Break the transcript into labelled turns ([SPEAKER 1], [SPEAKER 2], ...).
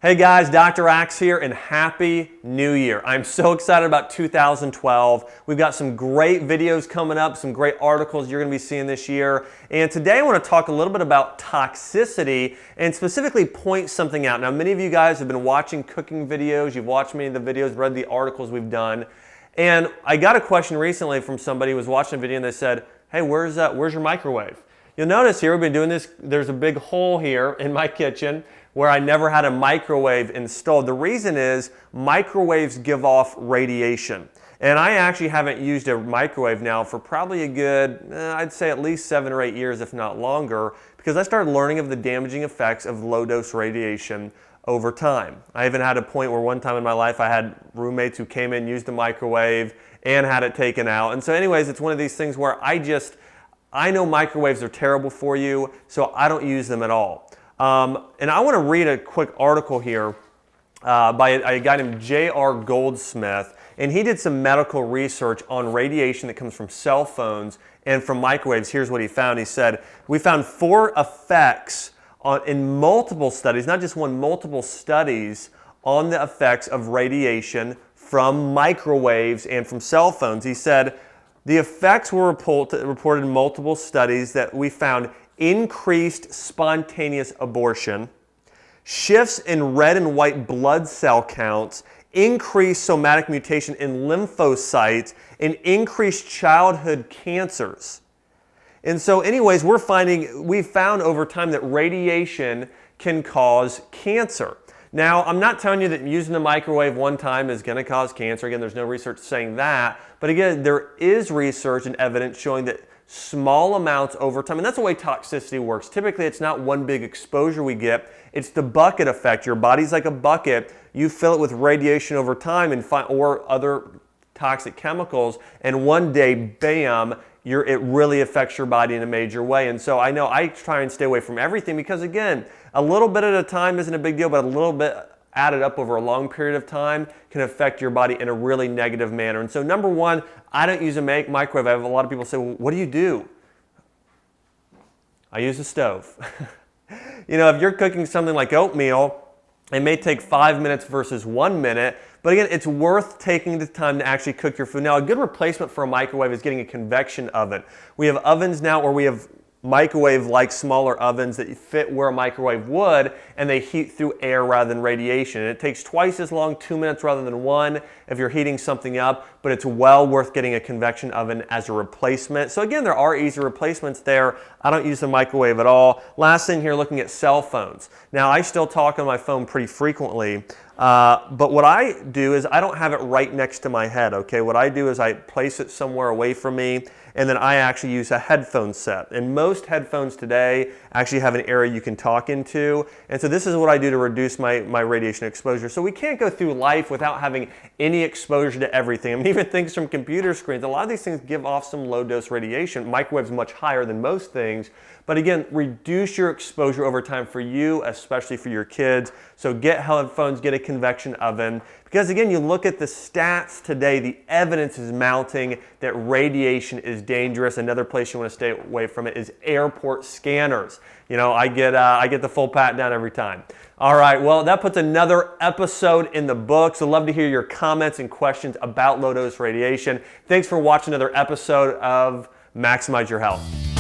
[SPEAKER 1] Hey guys, Dr. Axe here, and Happy New Year. I'm so excited about 2012. We've got some great videos coming up, some great articles you're going to be seeing this year. And today I want to talk a little bit about toxicity and specifically point something out. Now, many of you guys have been watching cooking videos. You've watched many of the videos, read the articles we've done. And I got a question recently from somebody who was watching a video and they said, hey, where's your microwave? You'll notice here, we've been doing this, there's a big hole here in my kitchen where I never had a microwave installed. The reason is microwaves give off radiation. And I actually haven't used a microwave now for probably a good, I'd say at least 7 or 8 years, if not longer, because I started learning of the damaging effects of low dose radiation over time. I even had a point where one time in my life I had roommates who came in, used the microwave, and had it taken out. And so anyways, it's one of these things where I know microwaves are terrible for you, so I don't use them at all. And I want to read a quick article here by a guy named J.R. Goldsmith, and he did some medical research on radiation that comes from cell phones and from microwaves. Here's what he found. He said, we found 4 effects in multiple studies, not just one, multiple studies on the effects of radiation from microwaves and from cell phones. He said, the effects were reported in multiple studies that we found increased spontaneous abortion, shifts in red and white blood cell counts, increased somatic mutation in lymphocytes, and increased childhood cancers. And so anyways, we found over time that radiation can cause cancer. Now, I'm not telling you that using the microwave one time is going to cause cancer. Again, there's no research saying that. But again, there is research and evidence showing that small amounts over time, and that's the way toxicity works. Typically, it's not one big exposure we get. It's the bucket effect. Your body's like a bucket. You fill it with radiation over time or other toxic chemicals, and one day, bam, it really affects your body in a major way. And so I know I try and stay away from everything because, again, a little bit at a time isn't a big deal, but a little bit added up over a long period of time can affect your body in a really negative manner. And so number one, I don't use a microwave. I have a lot of people say, well, what do you do? I use a stove. You know, if you're cooking something like oatmeal, it may take 5 minutes versus 1 minute, but again, it's worth taking the time to actually cook your food. Now, a good replacement for a microwave is getting a convection oven. We have ovens now where we have microwave-like smaller ovens that fit where a microwave would, and they heat through air rather than radiation. And it takes twice as long, 2 minutes rather than 1, if you're heating something up, but it's well worth getting a convection oven as a replacement. So again, there are easy replacements there. I don't use the microwave at all. Last thing here, looking at cell phones. Now, I still talk on my phone pretty frequently, but what I do is I don't have it right next to my head, okay? What I do is I place it somewhere away from me, and then I actually use a headphone set. And most headphones today actually have an area you can talk into. And so this is what I do to reduce my radiation exposure. So we can't go through life without having any exposure to everything. I mean, even things from computer screens, a lot of these things give off some low dose radiation. Microwave's much higher than most things. But again, reduce your exposure over time for you, especially for your kids. So get headphones, get a convection oven. Because again, you look at the stats today, the evidence is mounting that radiation is dangerous. Another place you want to stay away from it is airport scanners. You know, I get the full pat down every time. All right, well, that puts another episode in the books. I'd love to hear your comments and questions about low dose radiation. Thanks for watching another episode of Maximize Your Health.